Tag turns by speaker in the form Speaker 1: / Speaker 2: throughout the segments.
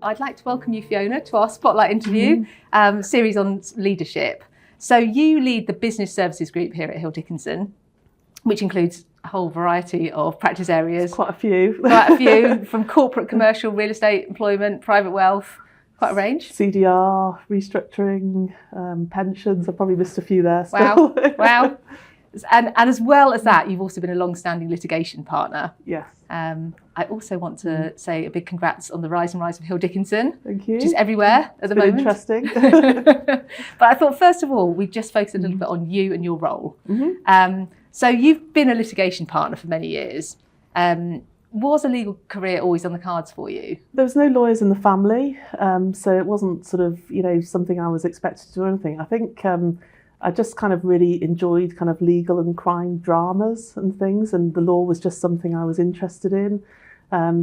Speaker 1: I'd like to welcome you, Fiona, to our Spotlight interview series on leadership. So you lead the business services group here at Hill Dickinson, which includes a whole variety of practice areas.
Speaker 2: Quite a few.
Speaker 1: Quite a few, from corporate, commercial, real estate, employment, private wealth, quite a range.
Speaker 2: CDR, restructuring, pensions. I probably missed a few there still.
Speaker 1: Wow. And as well as that, you've also been a long-standing litigation partner.
Speaker 2: Yes.
Speaker 1: I also want to say a big congrats on the rise of Hill Dickinson.
Speaker 2: Thank you.
Speaker 1: Which is everywhere at the moment.
Speaker 2: Interesting.
Speaker 1: But I thought, first of all, we just focus a little bit on you and your role. So you've been a litigation partner for many years. Was a legal career always on the cards for you?
Speaker 2: There was no lawyers in the family, so it wasn't sort of, something I was expected to do or anything. I think I just kind of really enjoyed kind of legal and crime dramas and things, and the law was just something I was interested in.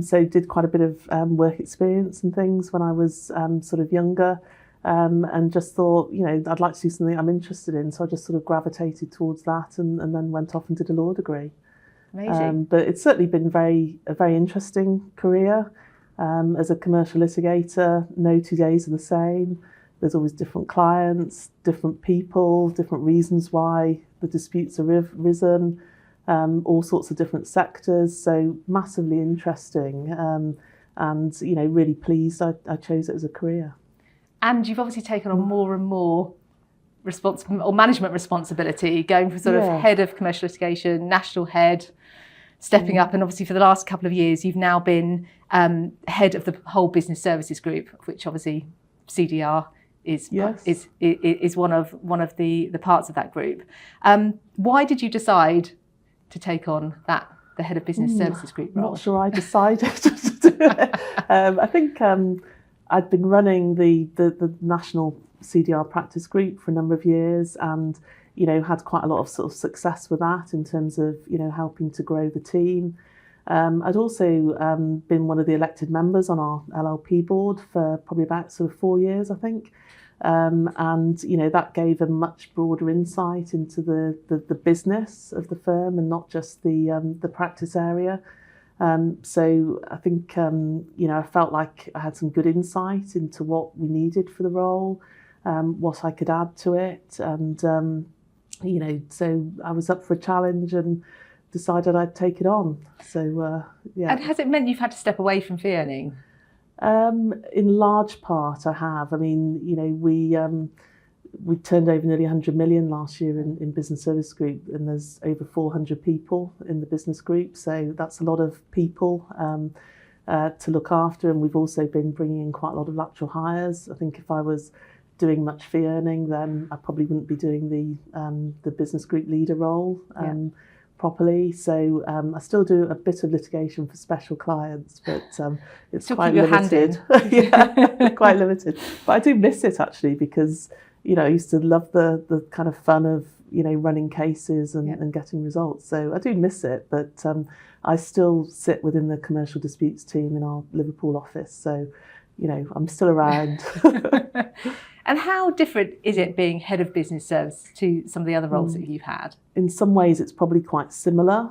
Speaker 2: So did quite a bit of work experience and things when I was sort of younger, and just thought, I'd like to do something I'm interested in. So I just sort of gravitated towards that, and then went off and did a law degree.
Speaker 1: Amazing.
Speaker 2: But it's certainly been a very interesting career. As a commercial litigator, no 2 days are the same. There's always different clients, different people, different reasons why the disputes have risen, all sorts of different sectors. So massively interesting, and really pleased I chose it as a career.
Speaker 1: And you've obviously taken on more and more management responsibility, going from sort of head of commercial litigation, national head, stepping up, and obviously for the last couple of years you've now been head of the whole business services group, which obviously CDR is one of the parts of that group. Why did you decide to take on the head of business services group role?
Speaker 2: Not sure I decided to do it. I think I'd been running the national CDR practice group for a number of years, and had quite a lot of sort of success with that in terms of helping to grow the team. I'd also been one of the elected members on our LLP board for probably about sort of 4 years, I think. And that gave a much broader insight into the business of the firm and not just the practice area. So I think I felt like I had some good insight into what we needed for the role, what I could add to it, and so I was up for a challenge and decided I'd take it on. So
Speaker 1: And has it meant you've had to step away from fee earning?
Speaker 2: In large part, I have. I mean, we turned over nearly 100 million last year in business service group, and there's over 400 people in the business group. So that's a lot of people to look after, and we've also been bringing in quite a lot of lateral hires. I think if I was doing much fee earning, then I probably wouldn't be doing the business group leader role properly. So I still do a bit of litigation for special clients, but it's
Speaker 1: still
Speaker 2: quite
Speaker 1: keep your
Speaker 2: limited.
Speaker 1: hand in.
Speaker 2: Quite limited. But I do miss it actually, because I used to love the kind of fun of running cases and getting results. So I do miss it, but I still sit within the commercial disputes team in our Liverpool office. So I'm still around.
Speaker 1: And how different is it being head of business service to some of the other roles that you've had?
Speaker 2: In some ways, it's probably quite similar.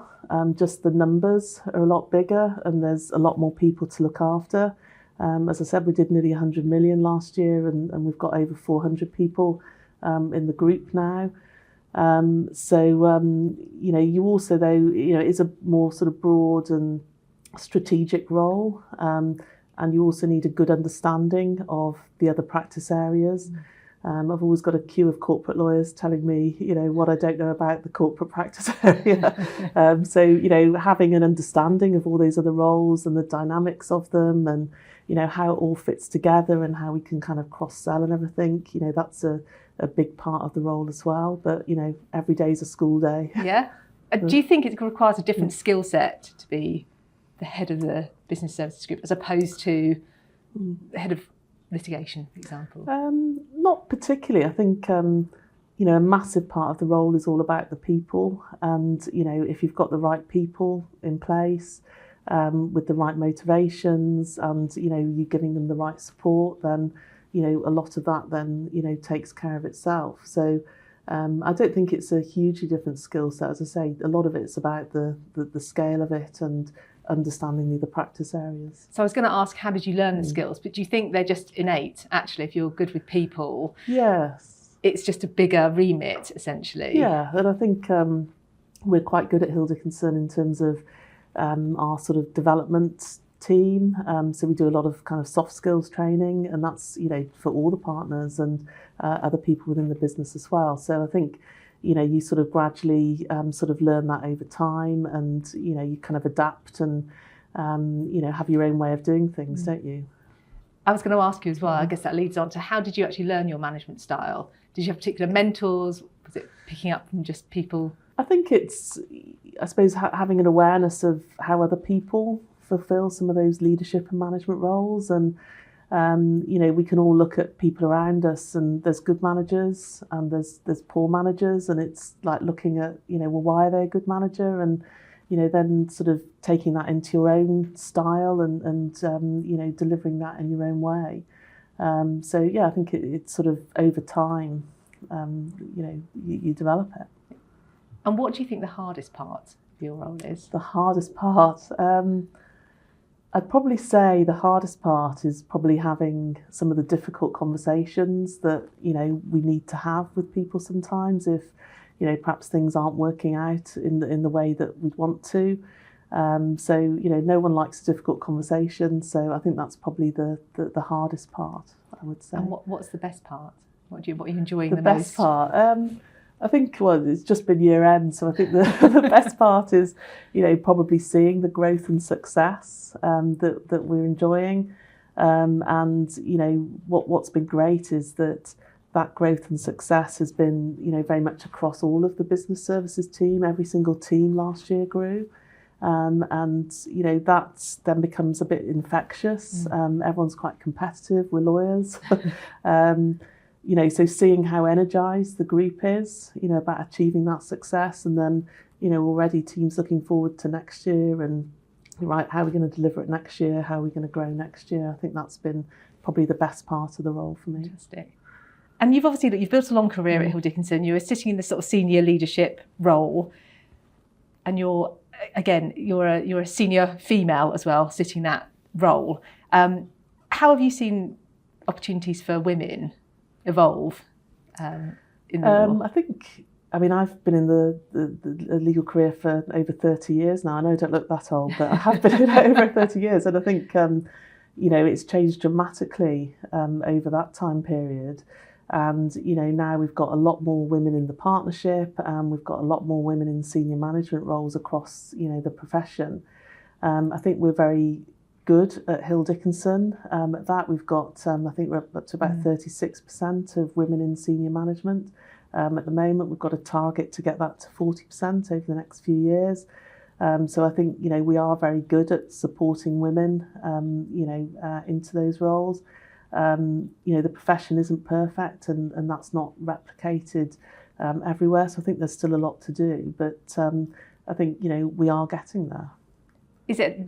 Speaker 2: Just the numbers are a lot bigger, and there's a lot more people to look after. As I said, we did nearly 100 million last year, and we've got over 400 people in the group now. You also, though, it's a more sort of broad and strategic role. And you also need a good understanding of the other practice areas. I've always got a queue of corporate lawyers telling me, what I don't know about the corporate practice area. Having an understanding of all those other roles and the dynamics of them, and how it all fits together and how we can kind of cross-sell and everything, that's a big part of the role as well. But every day is a school day.
Speaker 1: Yeah. Do you think it requires a different skill set to be the head of the business services group as opposed to the head of litigation, for example?
Speaker 2: Not particularly. I think a massive part of the role is all about the people, and if you've got the right people in place with the right motivations, and you're giving them the right support, then a lot of that then takes care of itself. So I don't think it's a hugely different skill set. As I say, a lot of it's about the scale of it and understanding the practice areas.
Speaker 1: So I was going to ask, how did you learn the skills? But do you think they're just innate, actually, if you're good with people?
Speaker 2: Yes.
Speaker 1: It's just a bigger remit, essentially.
Speaker 2: Yeah, and I think we're quite good at Hill Dickinson in terms of our sort of development team. So we do a lot of kind of soft skills training, and that's, for all the partners and other people within the business as well. So I think, you sort of gradually sort of learn that over time, and, you kind of adapt and, have your own way of doing things, don't you?
Speaker 1: I was going to ask you as well, I guess that leads on to, how did you actually learn your management style? Did you have particular mentors? Was it picking up from just people?
Speaker 2: I think it's, I suppose, having an awareness of how other people fulfill some of those leadership and management roles. And, we can all look at people around us, and there's good managers and there's poor managers. And it's like looking at, well, why are they a good manager? And, then sort of taking that into your own style and delivering that in your own way. So, yeah, I think it's sort of over time, you develop it.
Speaker 1: And what do you think the hardest part of your role is?
Speaker 2: The hardest part? I'd probably say the hardest part is probably having some of the difficult conversations that, we need to have with people sometimes if, perhaps things aren't working out in the way that we'd want to. So, no one likes a difficult conversation. So I think that's probably the hardest part, I would say.
Speaker 1: And what's the best part? What are you enjoying the most?
Speaker 2: The best part? I think, it's just been year end, so I think the best part is, probably seeing the growth and success that we're enjoying. And, what's been great is that growth and success has been, very much across all of the business services team. Every single team last year grew. And, that then becomes a bit infectious. Everyone's quite competitive. We're lawyers. So seeing how energised the group is, about achieving that success, and then, already teams looking forward to next year and, right, how are we going to deliver it next year? How are we going to grow next year? I think that's been probably the best part of the role for me.
Speaker 1: Fantastic. And you've built a long career at Hill Dickinson. You were sitting in the sort of senior leadership role, and you're a senior female as well, sitting that role. How have you seen opportunities for women evolve in the law?
Speaker 2: I think, I've been in the legal career for over 30 years now. I know I don't look that old, but I have been in it over 30 years. And I think, it's changed dramatically over that time period. And, now we've got a lot more women in the partnership, and we've got a lot more women in senior management roles across, the profession. I think we're very good at Hill Dickinson. At that, we've got, I think we're up to about 36% of women in senior management. At the moment, we've got a target to get that to 40% over the next few years. So I think, we are very good at supporting women, into those roles. The profession isn't perfect, and that's not replicated everywhere. So I think there's still a lot to do, but I think, we are getting there.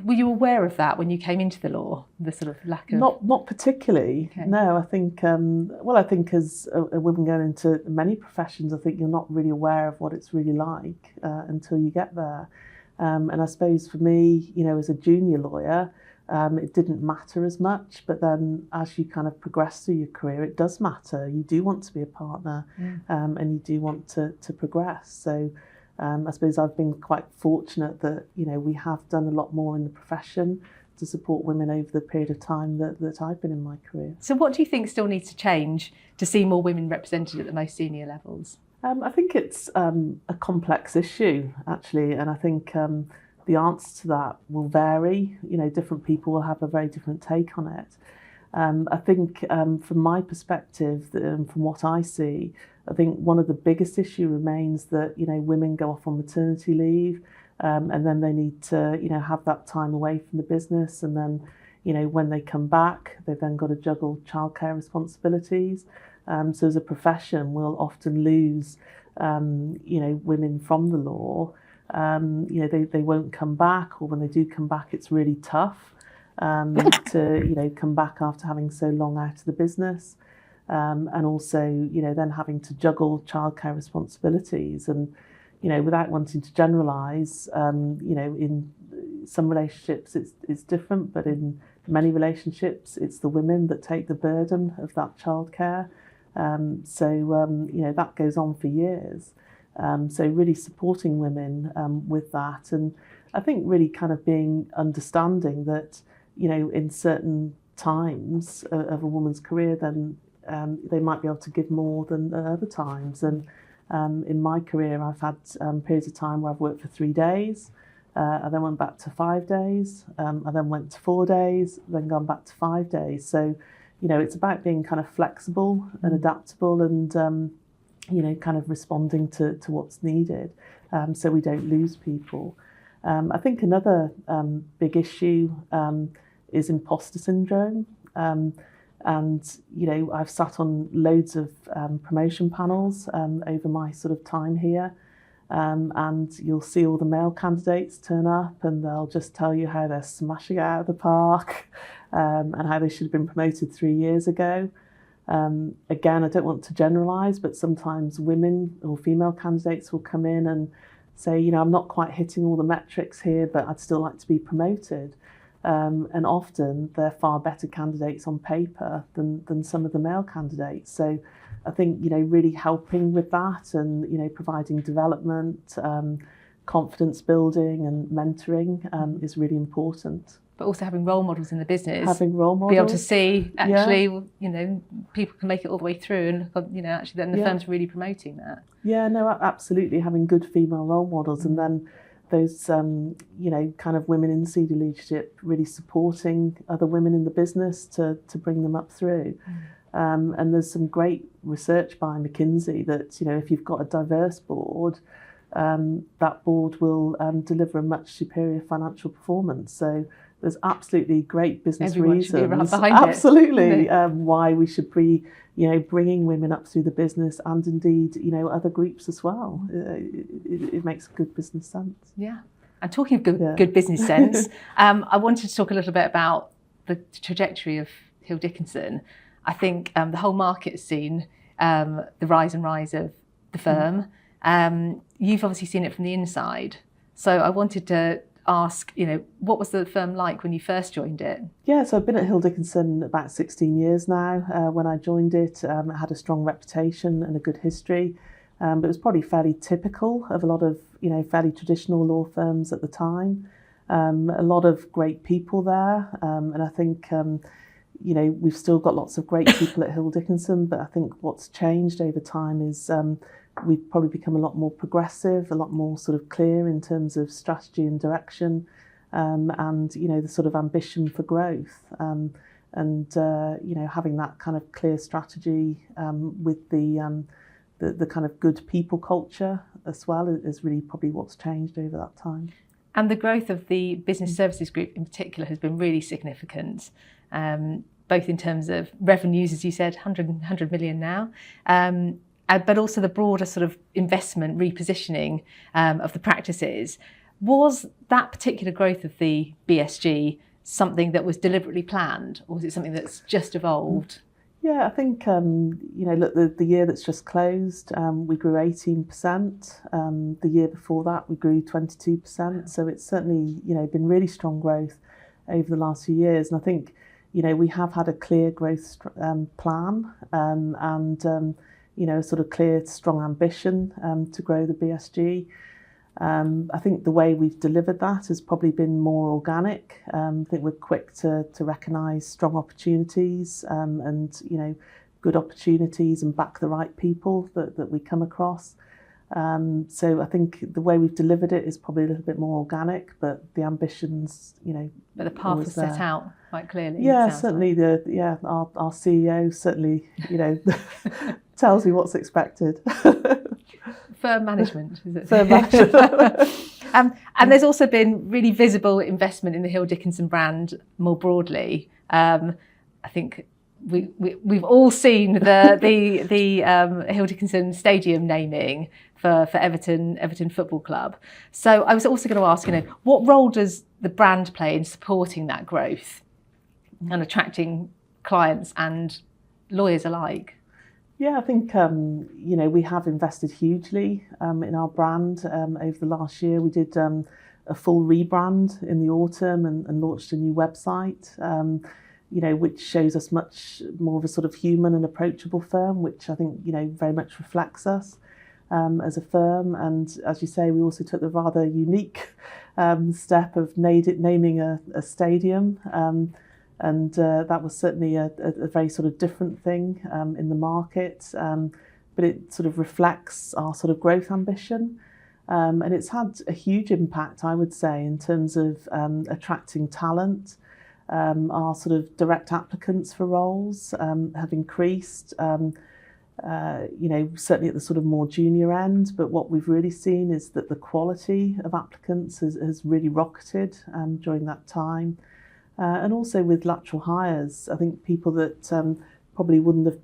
Speaker 1: Were you aware of that when you came into the law, the sort of lack of...
Speaker 2: Not particularly, okay. No. I think, I think as a woman going into many professions, I think you're not really aware of what it's really like until you get there. And I suppose for me, as a junior lawyer, it didn't matter as much, but then as you kind of progress through your career, it does matter. You do want to be a partner, and you do want to progress. So I suppose I've been quite fortunate that, we have done a lot more in the profession to support women over the period of time that I've been in my career. So
Speaker 1: what do you think still needs to change to see more women represented at the most senior levels?
Speaker 2: I think it's a complex issue, actually, and I think the answer to that will vary. Different people will have a very different take on it. I think from my perspective, from what I see, I think one of the biggest issue remains that, women go off on maternity leave, and then they need to, have that time away from the business. And then, when they come back, they've then got to juggle childcare responsibilities. So as a profession, we'll often lose, women from the law. They won't come back, or when they do come back, it's really tough to, come back after having so long out of the business. And also, then having to juggle childcare responsibilities and, without wanting to generalise, in some relationships it's different, but in many relationships it's the women that take the burden of that childcare. That goes on for years. So really supporting women with that, and I think really kind of being understanding that, in certain times of a woman's career, then they might be able to give more than other times. And in my career, I've had periods of time where I've worked for 3 days. I then went back to 5 days. I then went to 4 days, then gone back to 5 days. So, it's about being kind of flexible and adaptable and, kind of responding to what's needed, so we don't lose people. I think another big issue is imposter syndrome. I've sat on loads of promotion panels over my sort of time here. And you'll see all the male candidates turn up and they'll just tell you how they're smashing it out of the park, and how they should have been promoted 3 years ago. Again, I don't want to generalise, but sometimes women or female candidates will come in and say, I'm not quite hitting all the metrics here, but I'd still like to be promoted. And often they're far better candidates on paper than some of the male candidates. So I think, really helping with that and, providing development, confidence building and mentoring is really important.
Speaker 1: But also having role models in the business.
Speaker 2: Having role models.
Speaker 1: Be able to see, actually, people can make it all the way through and, actually then the firm's really promoting that. Yeah, no,
Speaker 2: absolutely. Having good female role models, and then those, kind of women in senior leadership really supporting other women in the business to bring them up through. And there's some great research by McKinsey that, if you've got a diverse board, that board will deliver a much superior financial performance. So there's absolutely great business reasons, absolutely, why we should be, bringing women up through the business, and indeed, other groups as well. It makes good business sense.
Speaker 1: Yeah. And talking of good business sense, I wanted to talk a little bit about the trajectory of Hill Dickinson. I think the whole market has seen the rise of the firm. You've obviously seen it from the inside. So I wanted to ask, what was the firm like when you first joined it?
Speaker 2: Yeah, so I've been at Hill Dickinson about 16 years now. When I joined it, it had a strong reputation and a good history. But it was probably fairly typical of a lot of, fairly traditional law firms at the time. A lot of great people there. And I think, we've still got lots of great people at Hill Dickinson, but I think what's changed over time is we've probably become a lot more progressive, a lot more sort of clear in terms of strategy and direction, and the sort of ambition for growth, and having that kind of clear strategy with the kind of good people culture as well is really probably what's changed over that time.
Speaker 1: And the growth of the business services group in particular has been really significant, both in terms of revenues, as you said, 100 million now, but also the broader sort of investment repositioning of the practices. Was that particular growth of the BSG something that was deliberately planned, or was it something that's just evolved?
Speaker 2: Yeah, I think, look, the year that's just closed, we grew 18%. The year before that, we grew 22%. So it's certainly, been really strong growth over the last few years. And I think, we have had a clear growth plan and a sort of clear, strong ambition to grow the BSG. I think the way we've delivered that has probably been more organic. I think we're quick to recognise strong opportunities and good opportunities and back the right people that we come across. So I think the way we've delivered it is probably a little bit more organic, but the ambitions,
Speaker 1: But the path was set out quite clearly.
Speaker 2: Yeah, certainly
Speaker 1: like.
Speaker 2: Our CEO certainly, tells me what's expected.
Speaker 1: Firm management, is it?
Speaker 2: Firm management.
Speaker 1: And there's also been really visible investment in the Hill Dickinson brand more broadly. I think we've all seen the Hill Dickinson Stadium naming for Everton Football Club. So I was also going to ask, what role does the brand play in supporting that growth and attracting clients and lawyers alike?
Speaker 2: Yeah, I think, we have invested hugely in our brand over the last year. We did a a full rebrand in the autumn and launched a new website, which shows us much more of a sort of human and approachable firm, which I think, very much reflects us as a firm. And as you say, we also took the rather unique step of naming a stadium. And that was certainly a very sort of different thing in the market, but it sort of reflects our sort of growth ambition. And it's had a huge impact, I would say, in terms of attracting talent. Our sort of direct applicants for roles have increased, certainly at the sort of more junior end. But what we've really seen is that the quality of applicants has really rocketed during that time. And also with lateral hires, I think people that probably wouldn't have,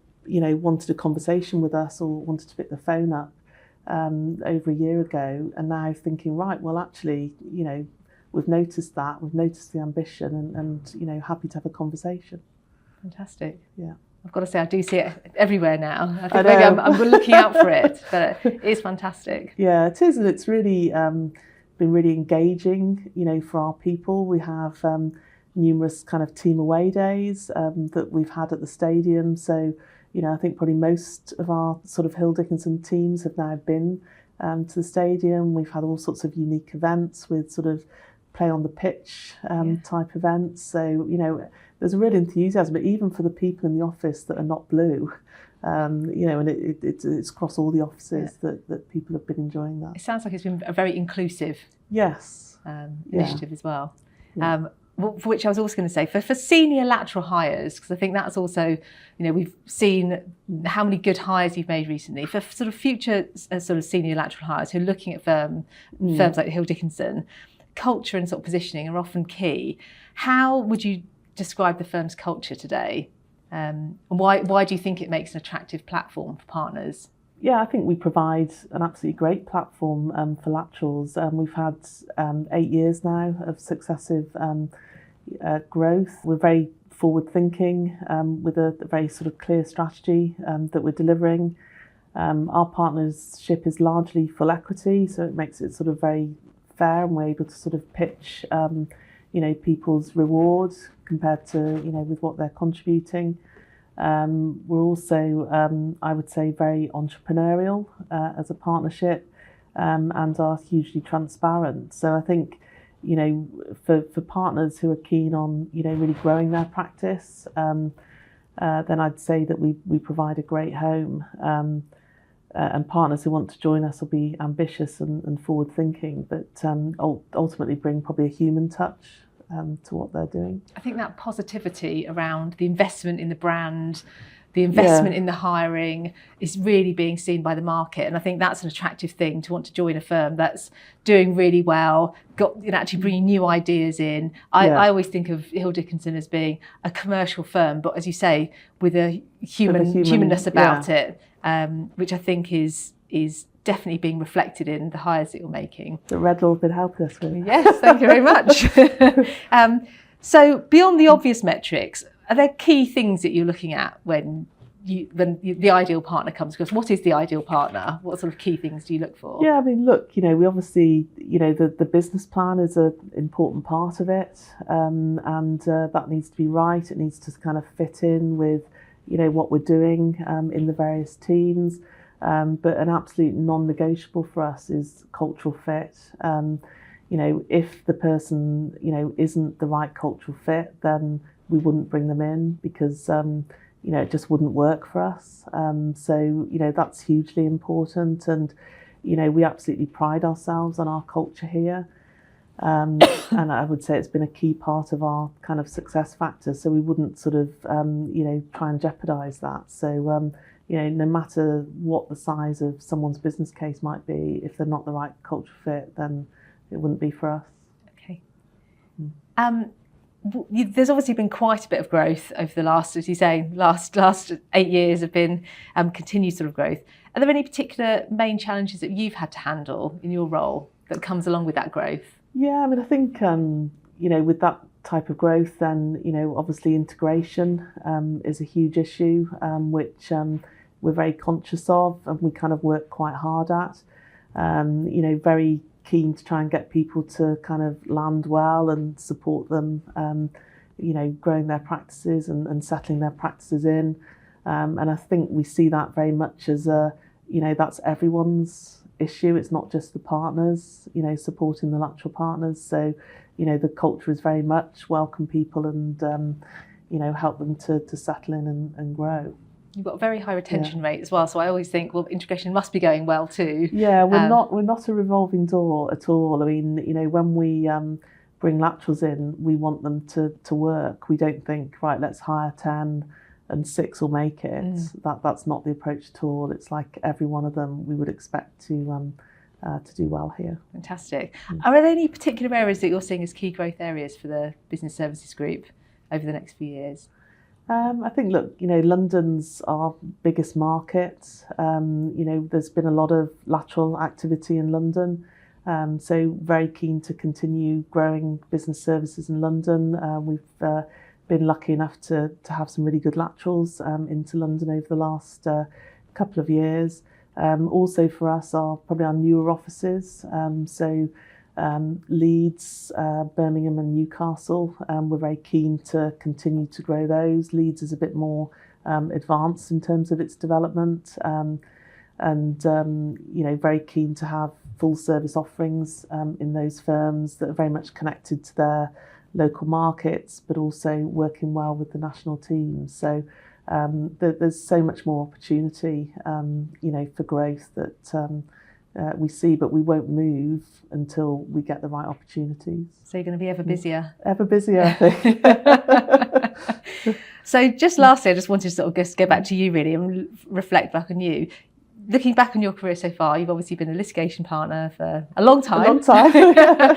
Speaker 2: wanted a conversation with us or wanted to pick the phone up over a year ago, and now thinking, right, well, actually, we've noticed that, we've noticed the ambition, and happy to have a conversation.
Speaker 1: Fantastic.
Speaker 2: Yeah.
Speaker 1: I've got to say, I do see it everywhere now. I think maybe I'm looking out for it, but it is fantastic.
Speaker 2: Yeah, it is, and it's really been really engaging, for our people. We have numerous kind of team away days that we've had at the stadium. So, I think probably most of our sort of Hill Dickinson teams have now been to the stadium. We've had all sorts of unique events with sort of play on the pitch type events. So, there's a real enthusiasm, but even for the people in the office that are not blue, and it's across all the offices that people have been enjoying that.
Speaker 1: It sounds like it's been a very inclusive initiative as well.
Speaker 2: Yeah.
Speaker 1: For which I was also going to say, for senior lateral hires, because I think that's also, we've seen how many good hires you've made recently. For sort of future sort of senior lateral hires who are looking at firms like Hill Dickinson, culture and sort of positioning are often key. How would you describe the firm's culture today? And why do you think it makes an attractive platform for partners?
Speaker 2: Yeah, I think we provide an absolutely great platform for laterals. We've had 8 years now of successive growth. We're very forward-thinking with a very sort of clear strategy that we're delivering. Our partnership is largely full equity, so it makes it sort of very fair, and we're able to sort of pitch, people's reward compared to, with what they're contributing. We're also, I would say, very entrepreneurial as a partnership, and are hugely transparent. So I think, for partners who are keen on, really growing their practice, then I'd say that we provide a great home. And partners who want to join us will be ambitious and forward-thinking, but ultimately bring probably a human touch to what they're doing.
Speaker 1: I think that positivity around the investment in the brand, the investment in the hiring is really being seen by the market. And I think that's an attractive thing to want to join a firm that's doing really well, actually bringing new ideas in. I always think of Hill Dickinson as being a commercial firm, but as you say, with a humanness about it, which I think is definitely being reflected in the hires that you're making.
Speaker 2: The red law been helping us with.
Speaker 1: Yes, thank you very much. So beyond the obvious metrics, are there key things that you're looking at when the ideal partner comes across? What is the ideal partner? What sort of key things do you look for?
Speaker 2: Yeah, I mean, look, we obviously, the business plan is an important part of it, and that needs to be right. It needs to kind of fit in with, what we're doing in the various teams. But an absolute non-negotiable for us is cultural fit. If the person, isn't the right cultural fit, then we wouldn't bring them in because, it just wouldn't work for us. So, that's hugely important. And, we absolutely pride ourselves on our culture here. And I would say it's been a key part of our kind of success factor. So we wouldn't sort of, try and jeopardise that. So, no matter what the size of someone's business case might be, if they're not the right culture fit, then it wouldn't be for us.
Speaker 1: Okay. There's obviously been quite a bit of growth over the last, as you say, last 8 years have been continued sort of growth. Are there any particular main challenges that you've had to handle in your role that comes along with that growth? Yeah,
Speaker 2: I mean, I think, with that type of growth, then, obviously integration is a huge issue, which we're very conscious of and we kind of work quite hard at. Very keen to try and get people to kind of land well and support them, growing their practices and settling their practices in. And I think we see that very much as that's everyone's issue. It's not just the partners, supporting the lateral partners. So, the culture is very much welcome people and, help them to settle in and grow.
Speaker 1: You've got a very high retention rate as well, so I always think, well, integration must be going well too.
Speaker 2: Yeah, we're not a revolving door at all. I mean, when we bring laterals in, we want them to work. We don't think, right, let's hire 10 and 6 will make it. That's not the approach at all. It's like every one of them we would expect to do well here.
Speaker 1: Fantastic. Are there any particular areas that you're seeing as key growth areas for the business services group over the next few years?
Speaker 2: I think, look, London's our biggest market. There's been a lot of lateral activity in London. So very keen to continue growing business services in London. We've been lucky enough to have some really good laterals into London over the last couple of years. Also for us are probably our newer offices. Leeds, Birmingham and Newcastle. We're very keen to continue to grow those. Leeds is a bit more advanced in terms of its development, very keen to have full service offerings in those firms that are very much connected to their local markets, but also working well with the national teams. So there's so much more opportunity, for growth that we see, but we won't move until we get the right opportunities.
Speaker 1: So you're going to be ever busier?
Speaker 2: Ever busier, I think.
Speaker 1: So just lastly, I just wanted to sort of just go back to you really and reflect back on you. Looking back on your career so far, you've obviously been a litigation partner for a long time.
Speaker 2: A long time.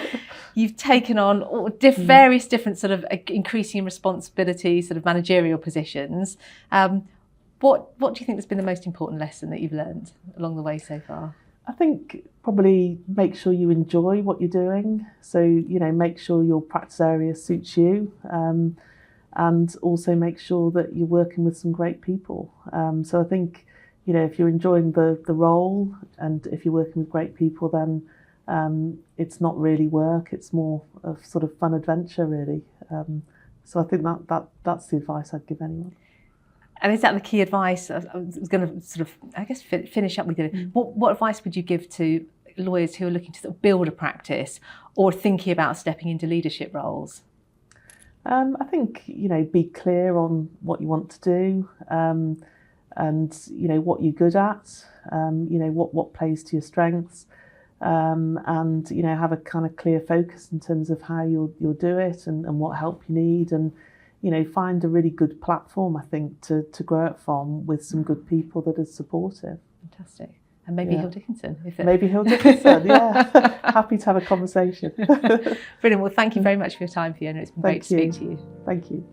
Speaker 1: You've taken on various different sort of increasing responsibility, sort of managerial positions. What do you think has been the most important lesson that you've learned along the way so far?
Speaker 2: I think probably make sure you enjoy what you're doing. So, make sure your practice area suits you, and also make sure that you're working with some great people. So I think, if you're enjoying the role and if you're working with great people, then it's not really work. It's more of sort of fun adventure, really. So I think that's the advice I'd give anyone.
Speaker 1: And is that the key advice? I was going to sort of, I guess, finish up with it. What advice would you give to lawyers who are looking to sort of build a practice or thinking about stepping into leadership roles?
Speaker 2: I think, be clear on what you want to do, and, what you're good at, what plays to your strengths, and, have a kind of clear focus in terms of how you'll do it and what help you need, and find a really good platform, I think, to grow it from with some good people that are supportive.
Speaker 1: Fantastic. And maybe Hill Dickinson.
Speaker 2: Maybe Hill Dickinson, yeah. Happy to have a conversation.
Speaker 1: Brilliant. Well, thank you very much for your time, Fiona. It's been great to speak to you.
Speaker 2: Thank you.